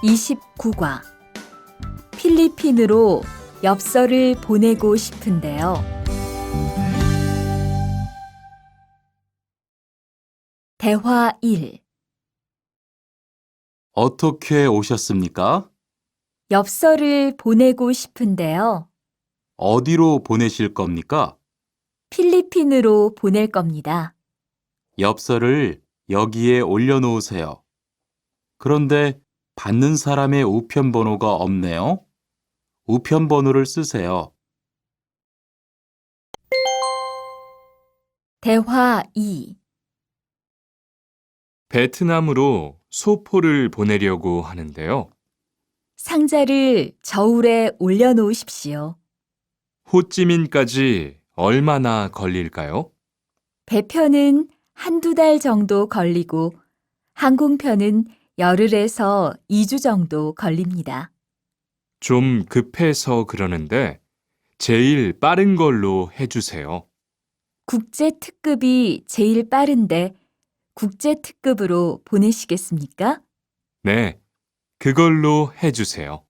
29과 필리핀으로 엽서를 보내고 싶은데요. 대화 1. 어떻게 오셨습니까? 엽서를 보내고 싶은데요. 어디로 보내실 겁니까? 필리핀으로 보낼 겁니다. 엽서를 여기에 올려놓으세요. 그런데 받는 사람의 우편 번호가 없네요. 우편 번호를 쓰세요. 대화 2. 베트남으로 소포를 보내려고 하는데요. 상자를 저울에 올려놓으십시오. 호찌민까지 얼마나 걸릴까요? 배편은 한두 달 정도 걸리고 항공편은 열흘에서 2주 정도 걸립니다. 좀 급해서 그러는데 제일 빠른 걸로 해주세요. 국제 특급이 제일 빠른데 국제 특급으로 보내시겠습니까? 네, 그걸로 해주세요.